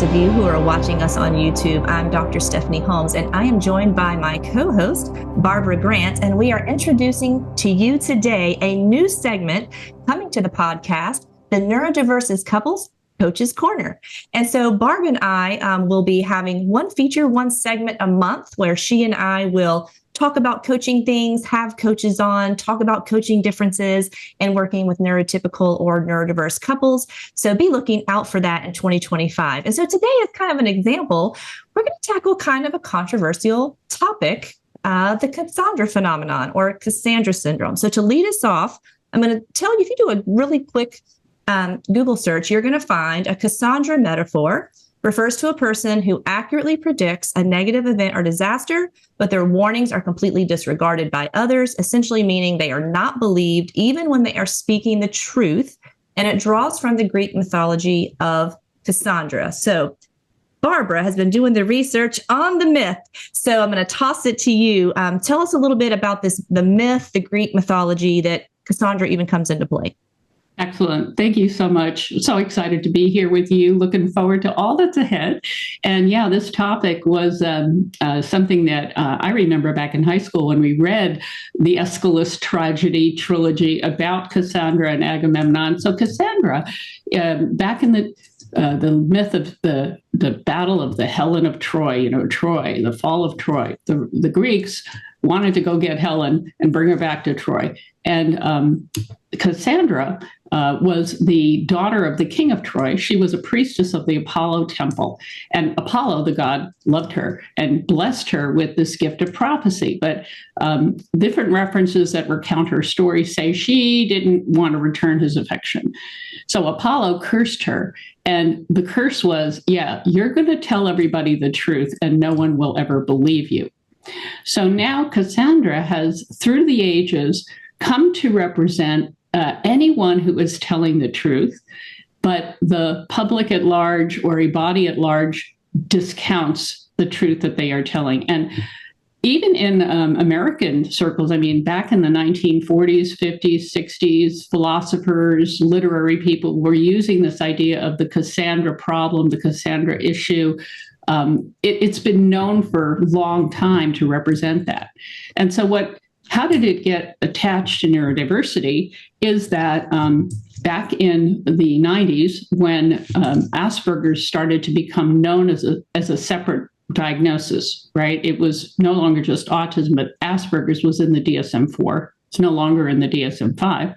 those of you who are watching us on YouTube. I'm Dr. Stephanie Holmes, and I am joined by my co-host, Barbara Grant, and we are introducing to you today a new segment coming to the podcast, the NeuroDiverse Couples Coaches Corner. And so Barb and I will be having one feature, one segment a month where she and I will talk about coaching things, have coaches on, talk about coaching differences and working with neurotypical or neurodiverse couples. So be looking out for that in 2025. And so today is kind of an example. We're going to tackle kind of a controversial topic, the Cassandra phenomenon or Cassandra Syndrome. So to lead us off, I'm going to tell you, if you do a really quick Google search, you're going to find a Cassandra metaphor refers to a person who accurately predicts a negative event or disaster, but their warnings are completely disregarded by others, essentially meaning they are not believed even when they are speaking the truth. And it draws from the Greek mythology of Cassandra. So Barbara has been doing the research on the myth. So I'm going to toss it to you. Tell us a little bit about the myth, the Greek mythology that Cassandra even comes into play. Excellent. Thank you so much. So excited to be here with you. Looking forward to all that's ahead. And yeah, this topic was something that I remember back in high school when we read the Aeschylus tragedy trilogy about Cassandra and Agamemnon. So Cassandra, back in the myth of the battle of the Helen of Troy, Troy, the fall of Troy, the Greeks wanted to go get Helen and bring her back to Troy. And Cassandra was the daughter of the king of Troy. She was a priestess of the Apollo temple. And Apollo, the god, loved her and blessed her with this gift of prophecy. But different references that recount her story say she didn't want to return his affection. So Apollo cursed her. And the curse was, you're going to tell everybody the truth and no one will ever believe you. So now Cassandra has, through the ages, come to represent anyone who is telling the truth, but the public at large or a body at large discounts the truth that they are telling. And even in American circles, back in the 1940s, 50s, 60s, philosophers, literary people were using this idea of the Cassandra problem, the Cassandra issue. It's been known for a long time to represent that. And so how did it get attached to neurodiversity is that back in the 90s, when Asperger's started to become known as a separate diagnosis, right? It was no longer just autism, but Asperger's was in the DSM-4. It's no longer in the DSM-5.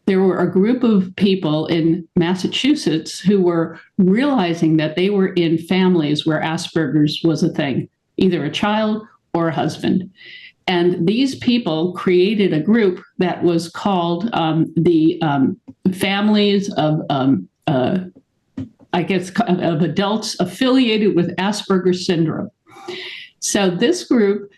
There were a group of people in Massachusetts who were realizing that they were in families where Asperger's was a thing, either a child or a husband. And these people created a group that was called the Families of Adults Affiliated with Asperger's Syndrome. So this group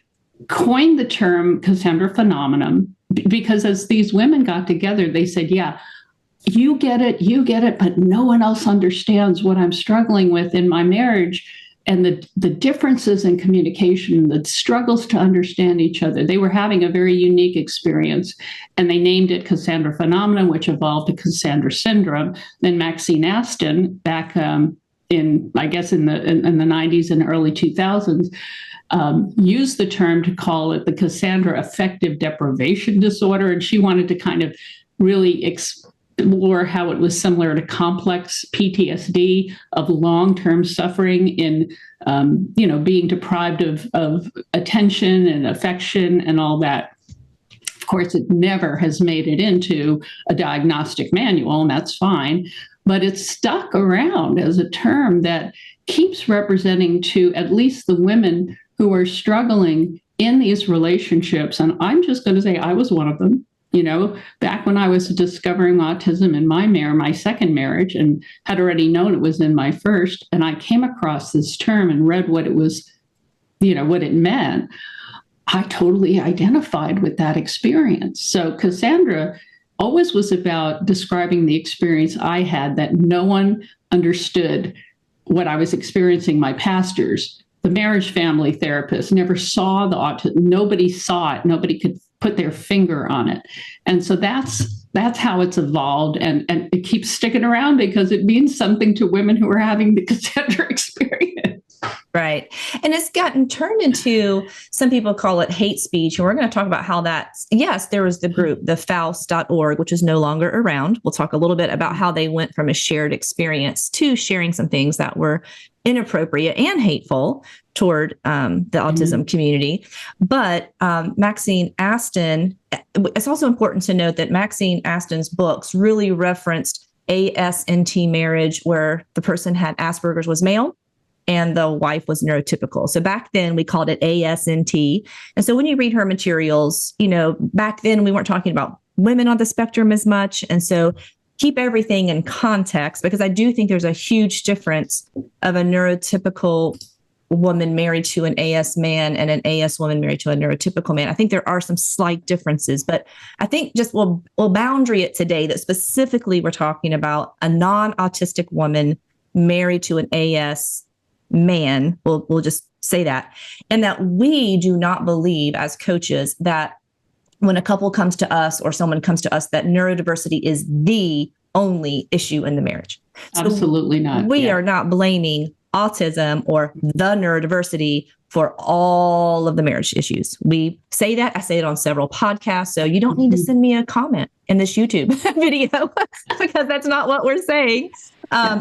coined the term Cassandra phenomenon because as these women got together, they said, you get it, but no one else understands what I'm struggling with in my marriage. And the differences in communication, the struggles to understand each other, they were having a very unique experience. And they named it Cassandra phenomenon, which evolved to Cassandra Syndrome. Then Maxine Aston, back in the 90s and early 2000s, used the term to call it the Cassandra affective deprivation disorder. And she wanted to kind of really explore how it was similar to complex PTSD of long-term suffering in, being deprived of attention and affection and all that. Of course, it never has made it into a diagnostic manual, and that's fine, but it's stuck around as a term that keeps representing to at least the women who are struggling in these relationships. And I'm just going to say I was one of them. Back when I was discovering autism in my second marriage and had already known it was in my first, and I came across this term and read what it was, what it meant, I totally identified with that experience. So Cassandra always was about describing the experience I had that no one understood what I was experiencing. My pastors, the marriage family therapist never saw the autism. Nobody saw it. Nobody could put their finger on it. And so that's that's how it's evolved, and it keeps sticking around because it means something to women who are having the Cassandra experience. Right. And it's gotten turned into, some people call it hate speech. And we're going to talk about how that's, yes, there was the group, the Faust.org, which is no longer around. We'll talk a little bit about how they went from a shared experience to sharing some things that were inappropriate and hateful toward the autism community. But Maxine Aston, it's also important to note that Maxine Aston's books really referenced ASNT marriage, where the person had Asperger's, was male, and the wife was neurotypical. So back then we called it ASNT. And so when you read her materials, back then we weren't talking about women on the spectrum as much. And so keep everything in context, because I do think there's a huge difference of a neurotypical woman married to an AS man and an AS woman married to a neurotypical man. I think there are some slight differences, but I think just we'll boundary it today that specifically we're talking about a non-autistic woman married to an AS man. We'll just say that. And that we do not believe as coaches that when a couple comes to us or someone comes to us, that neurodiversity is the only issue in the marriage. Absolutely not. We are not blaming autism or the neurodiversity for all of the marriage issues. We say that. I say it on several podcasts. So you don't need to send me a comment in this YouTube video because that's not what we're saying.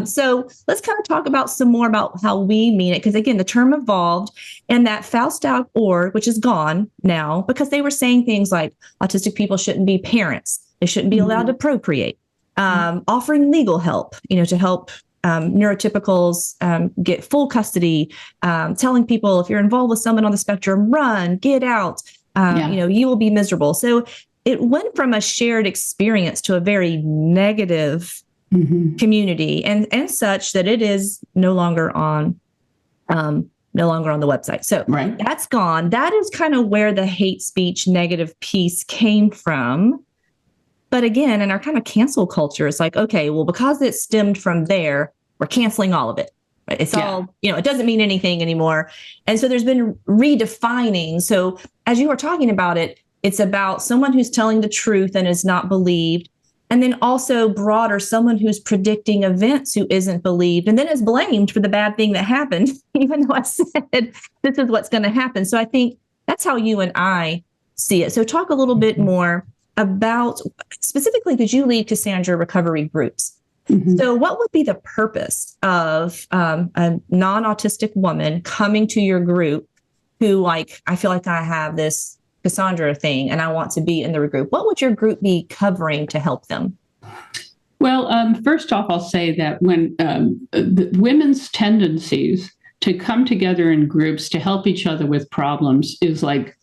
So let's kind of talk about some more about how we mean it. Because again, the term evolved, and that Faust.org, which is gone now, because they were saying things like autistic people shouldn't be parents. They shouldn't be allowed to procreate, offering legal help, to help neurotypicals get full custody, telling people if you're involved with someone on the spectrum, run, get out, you will be miserable. So it went from a shared experience to a very negative community, and such that it is no longer on the website. So that's gone. That is kind of where the hate speech negative piece came from. But again, in our kind of cancel culture, it's like, okay, well, because it stemmed from there, we're canceling all of it. It's all, it doesn't mean anything anymore. And so there's been redefining. So as you were talking about it, it's about someone who's telling the truth and is not believed. And then also broader, someone who's predicting events who isn't believed and then is blamed for the bad thing that happened, even though I said this is what's going to happen. So I think that's how you and I see it. So talk a little bit more about, specifically, because you lead Cassandra recovery groups. So what would be the purpose of a non-autistic woman coming to your group who, I feel like I have this Cassandra thing and I want to be in the group? What would your group be covering to help them? Well, first off, I'll say that when the women's tendencies to come together in groups to help each other with problems is like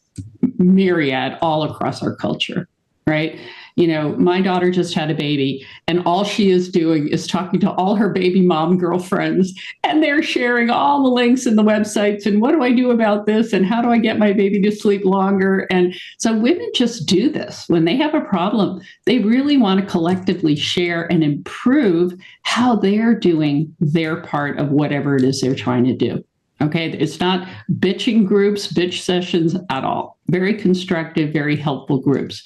myriad all across our culture, right? My daughter just had a baby, and all she is doing is talking to all her baby mom girlfriends, and they're sharing all the links and the websites, and what do I do about this, and how do I get my baby to sleep longer? And so women just do this. When they have a problem, they really want to collectively share and improve how they're doing their part of whatever it is they're trying to do. Okay, it's not bitching groups, bitch sessions at all. Very constructive, very helpful groups,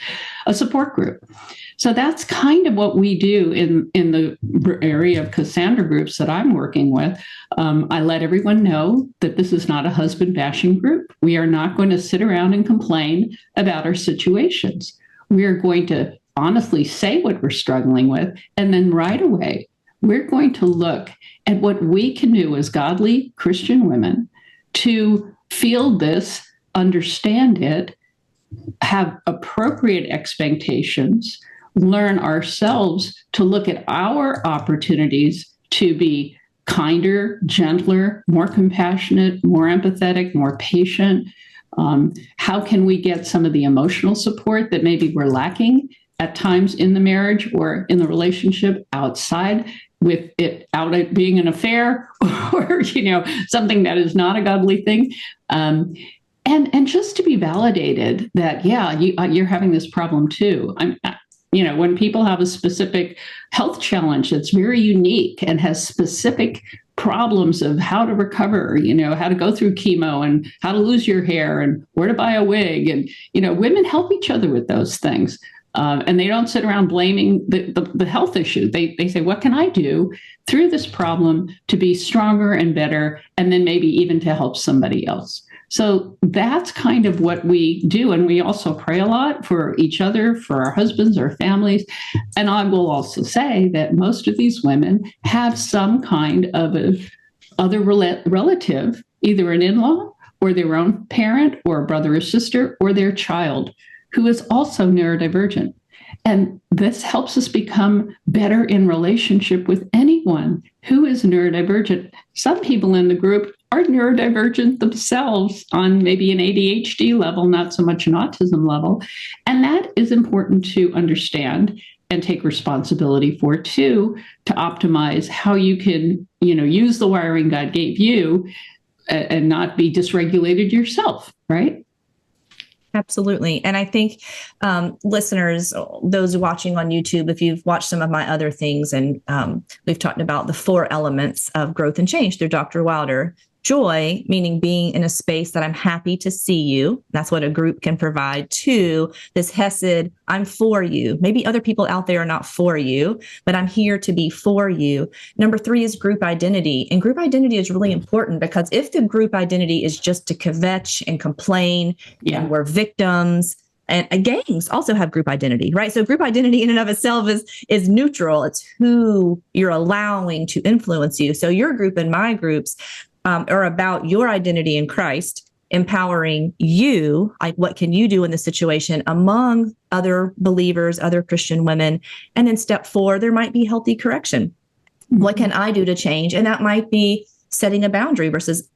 a support group. So that's kind of what we do in the area of Cassandra groups that I'm working with. I let everyone know that this is not a husband bashing group. We are not going to sit around and complain about our situations. We are going to honestly say what we're struggling with, and then right away, we're going to look at what we can do as godly Christian women to feel this, understand it, have appropriate expectations, learn ourselves to look at our opportunities to be kinder, gentler, more compassionate, more empathetic, more patient. How can we get some of the emotional support that maybe we're lacking at times in the marriage or in the relationship outside, with it out being an affair or, something that is not a godly thing. And just to be validated that, you're having this problem too. When people have a specific health challenge that's very unique and has specific problems of how to recover, how to go through chemo and how to lose your hair and where to buy a wig. And, women help each other with those things. And they don't sit around blaming the health issue. They say, what can I do through this problem to be stronger and better, and then maybe even to help somebody else? So that's kind of what we do. And we also pray a lot for each other, for our husbands, our families. And I will also say that most of these women have some kind of other relative, either an in-law or their own parent or a brother or sister or their child, who is also neurodivergent. And this helps us become better in relationship with anyone who is neurodivergent. Some people in the group are neurodivergent themselves on maybe an ADHD level, not so much an autism level. And that is important to understand and take responsibility for too, to optimize how you can, use the wiring God gave you and not be dysregulated yourself, right? Absolutely. And I think listeners, those watching on YouTube, if you've watched some of my other things, and we've talked about the 4 elements of growth and change through Dr. Wilder. Joy, meaning being in a space that I'm happy to see you. That's what a group can provide. 2, this Hesed, I'm for you. Maybe other people out there are not for you, but I'm here to be for you. Number 3 is group identity. And group identity is really important, because if the group identity is just to kvetch and complain, and we're victims, and gangs also have group identity, right? So group identity in and of itself is neutral. It's who you're allowing to influence you. So your group and my groups are about your identity in Christ, empowering you, like what can you do in this situation among other believers, other Christian women. And then step 4, there might be healthy correction. Mm-hmm. What can I do to change? And that might be setting a boundary versus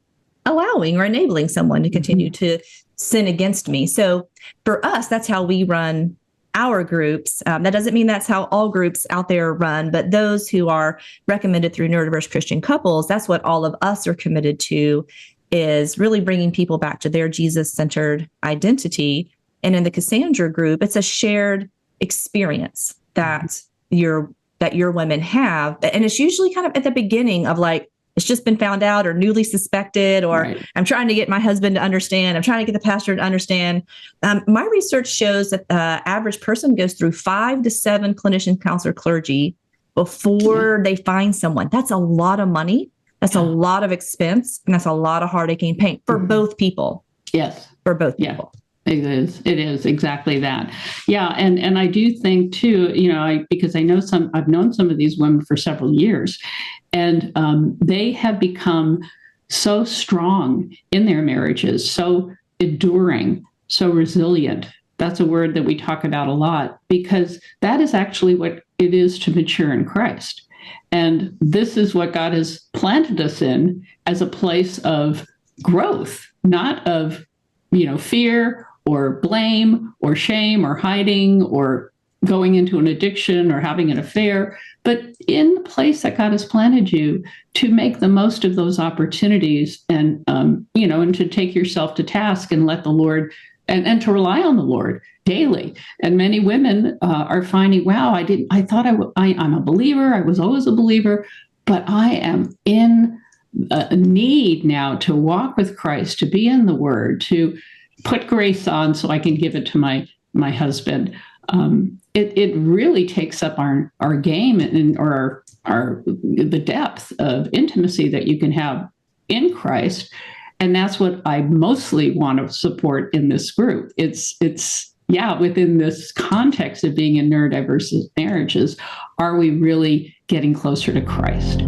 allowing or enabling someone to continue to sin against me. So for us, that's how we run our groups. That doesn't mean that's how all groups out there run, but those who are recommended through NeuroDiverse Christian Couples, that's what all of us are committed to, is really bringing people back to their Jesus-centered identity. And in the Cassandra group, it's a shared experience that your women have. And it's usually kind of at the beginning of like, it's just been found out or newly suspected, or right. I'm trying to get my husband to understand. I'm trying to get the pastor to understand. My research shows that the average person goes through 5 to 7 clinician, counselor, clergy before they find someone. That's a lot of money. That's a lot of expense. And that's a lot of heartache and pain for both people. Yes. For both people. It is exactly that. Yeah. And I do think too, because I've known some of these women for several years, and they have become so strong in their marriages, so enduring, so resilient. That's a word that we talk about a lot, because that is actually what it is to mature in Christ. And this is what God has planted us in, as a place of growth, not of, fear or blame or shame or hiding or going into an addiction or having an affair, but in the place that God has planted you to make the most of those opportunities, and, and to take yourself to task and let the Lord, and to rely on the Lord daily. And many women are finding, wow, I'm a believer. I was always a believer, but I am in a need now to walk with Christ, to be in the Word, to put grace on so I can give it to my husband. It really takes up our game or the depth of intimacy that you can have in Christ. And that's what I mostly want to support in this group. It's within this context of being in neurodiverse marriages, are we really getting closer to Christ?